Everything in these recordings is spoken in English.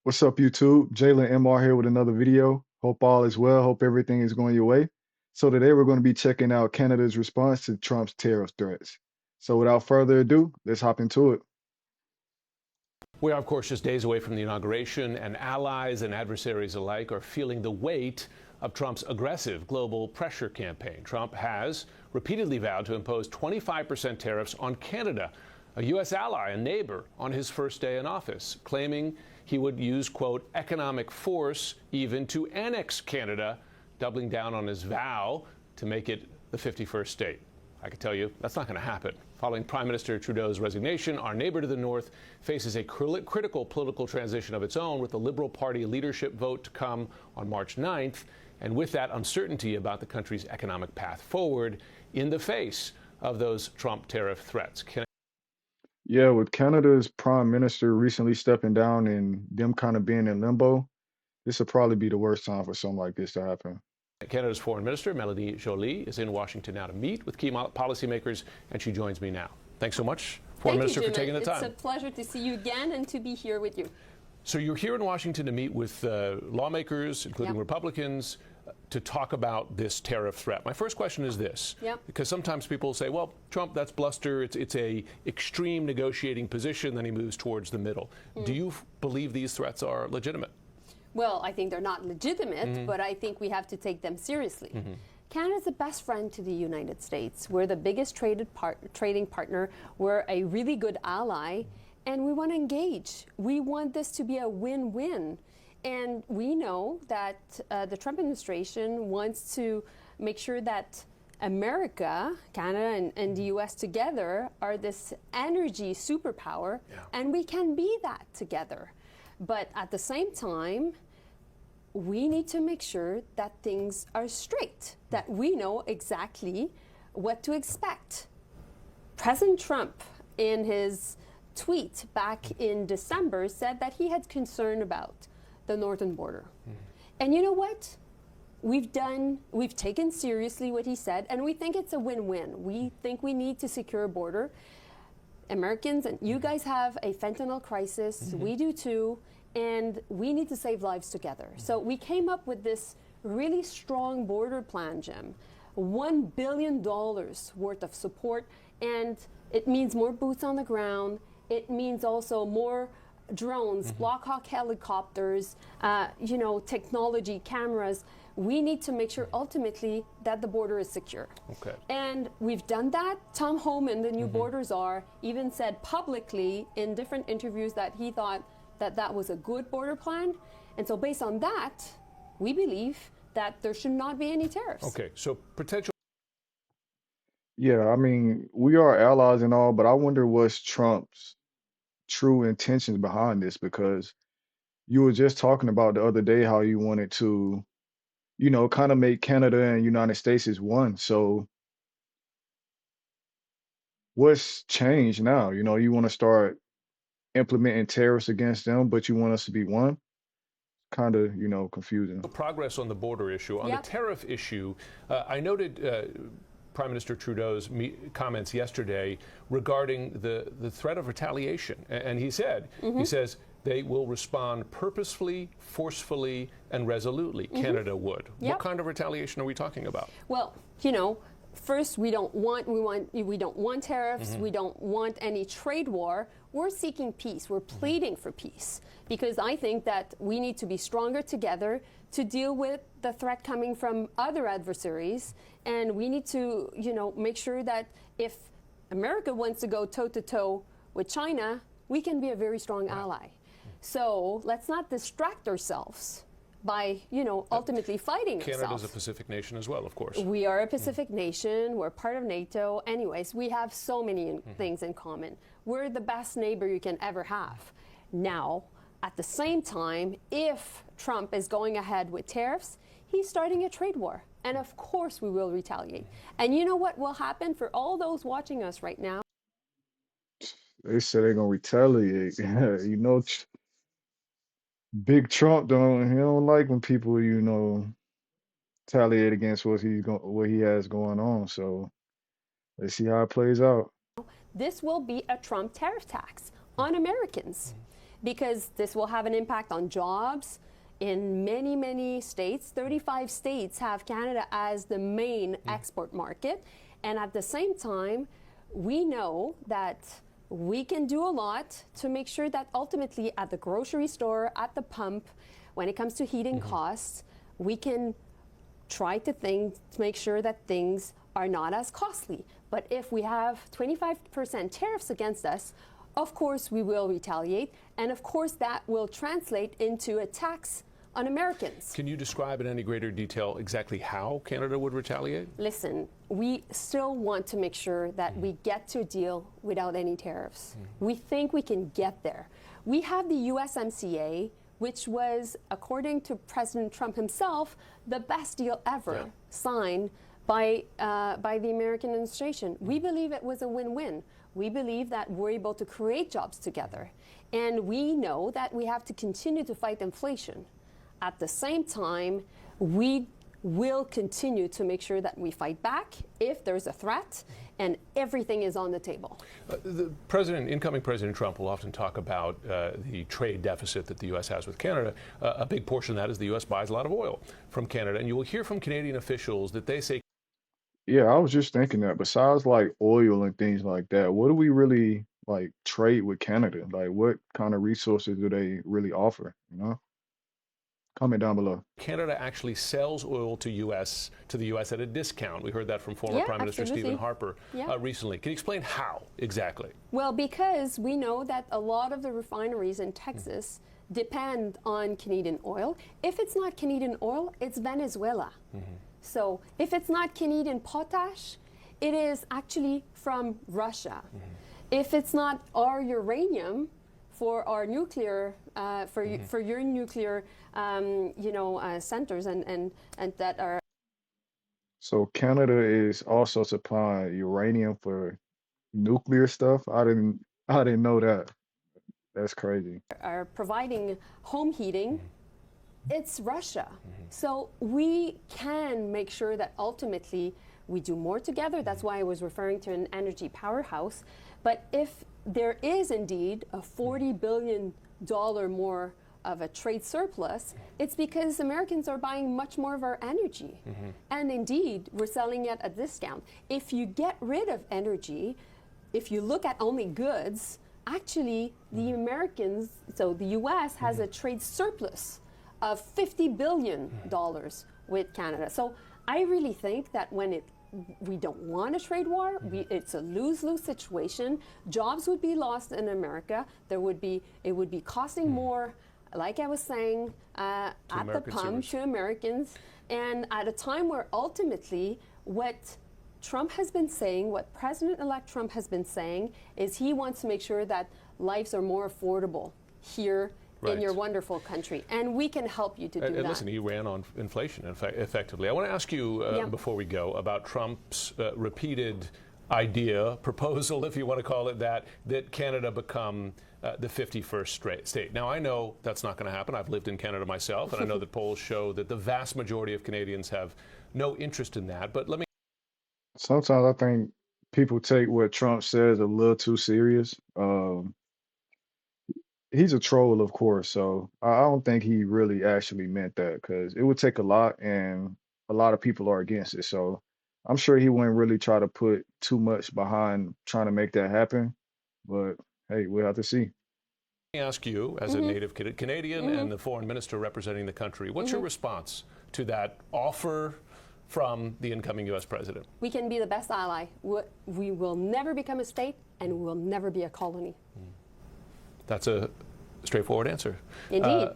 What's up, YouTube? Jalen MR here with another video. Hope all is well. Hope everything is going your way. So today we're going to be checking out Canada's response to Trump's tariff threats. So without further ado, let's hop into it. We are, of course, just days away from the inauguration, and allies and adversaries alike are feeling the weight of Trump's aggressive global pressure campaign. Trump has repeatedly vowed to impose 25% tariffs on Canada, a U.S. ally and neighbor, on his first day in office, claiming he would use, quote, economic force even to annex Canada, doubling down on his vow to make it the 51st state. I can tell you that's not going to happen. Following Prime Minister Trudeau's resignation, our neighbor to the north faces a critical political transition of its own, with the Liberal Party leadership vote to come on March 9th, and with that uncertainty about the country's economic path forward in the face of those Trump tariff threats. Yeah, with Canada's prime minister recently stepping down and them kind of being in limbo, this will probably be the worst time for something like this to happen. Canada's Foreign Minister, Melanie Joly, is in Washington now to meet with key policymakers, and she joins me now. Thanks so much, Foreign Minister, for taking the time. It's a pleasure to see you again and to be here with you. So you're here in Washington to meet with lawmakers, including Republicans, to talk about this tariff threat. My first question is this, because sometimes people say, well, Trump, that's bluster. It's a extreme negotiating position, then he moves towards the middle. Do you believe these threats are legitimate? Well, I think they're not legitimate, but I think we have to take them seriously. Canada's the best friend to the United States. We're the biggest trading partner. We're a really good ally, and we want to engage. We want this to be a win-win. And we know that the Trump administration wants to make sure that America, Canada, and the U.S. together are this energy superpower, and we can be that together. But at the same time, we need to make sure that things are straight, that we know exactly what to expect. President Trump, in his tweet back in December, said that he had concern about the northern border. And you know what? We've taken seriously what he said, and we think it's a win-win. We think we need to secure a border. Americans, and you guys have a fentanyl crisis, we do too, and we need to save lives together. So we came up with this really strong border plan, Jim. $1 billion worth of support, and it means more boots on the ground. It means also more drones, Black Hawk helicopters, technology, cameras. We need to make sure ultimately that the border is secure. Okay. And we've done that. Tom Homan, the new border czar, even said publicly in different interviews that he thought that that was a good border plan. And so based on that, we believe that there should not be any tariffs. Okay, so potential. Yeah, I mean, we are allies and all, but I wonder what's Trump's true intentions behind this, because you were just talking about the other day how you wanted to, kind of make Canada and United States as one. So what's changed now? You want to start implementing tariffs against them, but you want us to be one? Kind of, confusing. Progress on the border issue. On the tariff issue, I noted Prime Minister Trudeau's comments yesterday regarding the threat of retaliation. And he said, he says, they will respond purposefully, forcefully, and resolutely. Canada would. What kind of retaliation are we talking about? Well, first, we don't want tariffs. We don't want any trade war. We're seeking peace. We're pleading for peace, because I think that we need to be stronger together to deal with the threat coming from other adversaries. And we need to, make sure that if America wants to go toe-to-toe with China, we can be a very strong ally. So let's not distract ourselves by, ultimately fighting ourselves. Canada's a Pacific nation as well, of course. We are a Pacific nation. We're part of NATO. Anyways, we have so many things in common. We're the best neighbor you can ever have. Now, at the same time, if Trump is going ahead with tariffs, he's starting a trade war. And of course we will retaliate. And you know what will happen for all those watching us right now? They said they're gonna retaliate. Big Trump he don't like when people, retaliate against what he has going on. So let's see how it plays out. This will be a Trump tariff tax on Americans. because this will have an impact on jobs in many, many states. 35 states have Canada as the main export market. And at the same time, we know that we can do a lot to make sure that ultimately at the grocery store, at the pump, when it comes to heating costs, we can try to make sure that things are not as costly. But if we have 25% tariffs against us, of course we will retaliate, and of course that will translate into a tax on Americans. Can you describe in any greater detail exactly how Canada would retaliate? Listen, we still want to make sure that we get to a deal without any tariffs. We think we can get there. We have the USMCA, which was, according to President Trump himself, the best deal ever signed by the American administration. We believe it was a win-win. We believe that we're able to create jobs together. And we know that we have to continue to fight inflation. At the same time, we will continue to make sure that we fight back if there's a threat, and everything is on the table. Incoming President Trump will often talk about the trade deficit that the U.S. has with Canada. A big portion of that is the U.S. buys a lot of oil from Canada, and you will hear from Canadian officials that they say. Yeah, I was just thinking that besides like oil and things like that, what do we really like trade with Canada? Like what kind of resources do they really offer, you know? Comment down below. Canada actually sells oil to the U.S. at a discount. We heard that from former Prime Minister Stephen Harper recently. Can you explain how exactly? Well, because we know that a lot of the refineries in Texas depend on Canadian oil. If it's not Canadian oil, it's Venezuela. So if it's not Canadian potash, it is actually from Russia. If it's not our uranium for our nuclear, for your nuclear, centers and that are. So Canada is also supplying uranium for nuclear stuff. I didn't know that. That's crazy. Are providing home heating. It's Russia. So we can make sure that ultimately we do more together. That's why I was referring to an energy powerhouse. But if there is indeed a $40 billion more of a trade surplus, it's because Americans are buying much more of our energy. And indeed, we're selling it at a discount. If you get rid of energy, if you look at only goods, actually the Americans, so the US has a trade surplus of $50 billion with Canada. So I really think that when we don't want a trade war, it's a lose-lose situation. Jobs would be lost in America. It would be costing more, like I was saying, at the pump to Americans. And at a time where ultimately what Trump has been saying, what President-elect Trump has been saying, is he wants to make sure that lives are more affordable here in your wonderful country. And we can help you to do that. And listen, he ran on inflation effectively. I want to ask you, before we go, about Trump's repeated proposal, if you want to call it that Canada become the 51st state. Now, I know that's not going to happen. I've lived in Canada myself, and I know that polls show that the vast majority of Canadians have no interest in that. But let me. Sometimes I think people take what Trump says a little too serious. He's a troll, of course, so I don't think he really actually meant that because it would take a lot, and a lot of people are against it. So I'm sure he wouldn't really try to put too much behind trying to make that happen. But hey, we'll have to see. Let me ask you, as a native Canadian and the foreign minister representing the country, what's your response to that offer from the incoming U.S. president? We can be the best ally. We will never become a state, and we will never be a colony. That's a straightforward answer. Indeed.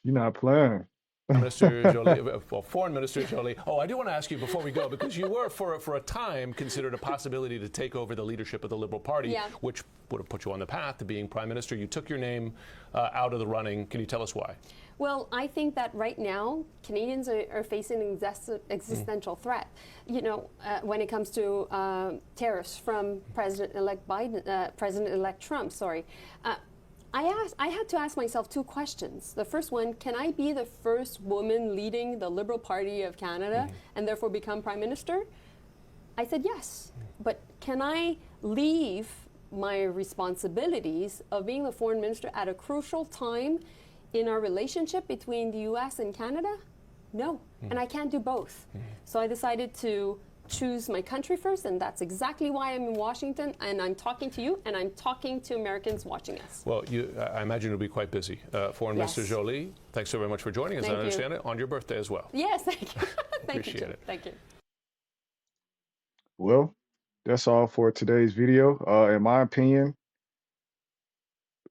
You're not playing. Minister Jolie, Foreign Minister Jolie. Oh, I do want to ask you before we go, because you were for a time considered a possibility to take over the leadership of the Liberal Party, which would have put you on the path to being Prime Minister. You took your name out of the running. Can you tell us why? Well, I think that right now Canadians are facing an existential threat. You know, when it comes to tariffs from President-elect Trump. Sorry. I had to ask myself two questions. The first one, can I be the first woman leading the Liberal Party of Canada and therefore become Prime Minister? I said yes. But can I leave my responsibilities of being the foreign minister at a crucial time in our relationship between the US and Canada? No. And I can't do both. So I decided to choose my country first, and that's exactly why I'm in Washington, and I'm talking to you, and I'm talking to Americans watching us. Well, I imagine you'll be quite busy. Foreign Yes. Minister Jolie, thanks so very much for joining us. Thank I you. understand it on your birthday as well. Yes, thank you. Thank Appreciate you, Jim. it. Thank you. Well, that's all for today's video. In my opinion,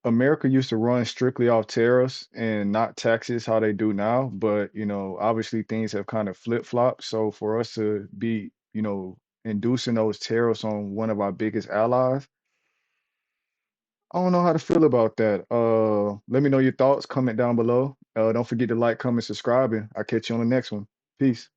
America used to run strictly off tariffs and not taxes how they do now, but obviously things have kind of flip-flopped. So for us to be, inducing those tariffs on one of our biggest allies, I don't know how to feel about that. Let me know your thoughts, comment down below. Don't forget to like, comment, subscribe, and I'll catch you on the next one. Peace.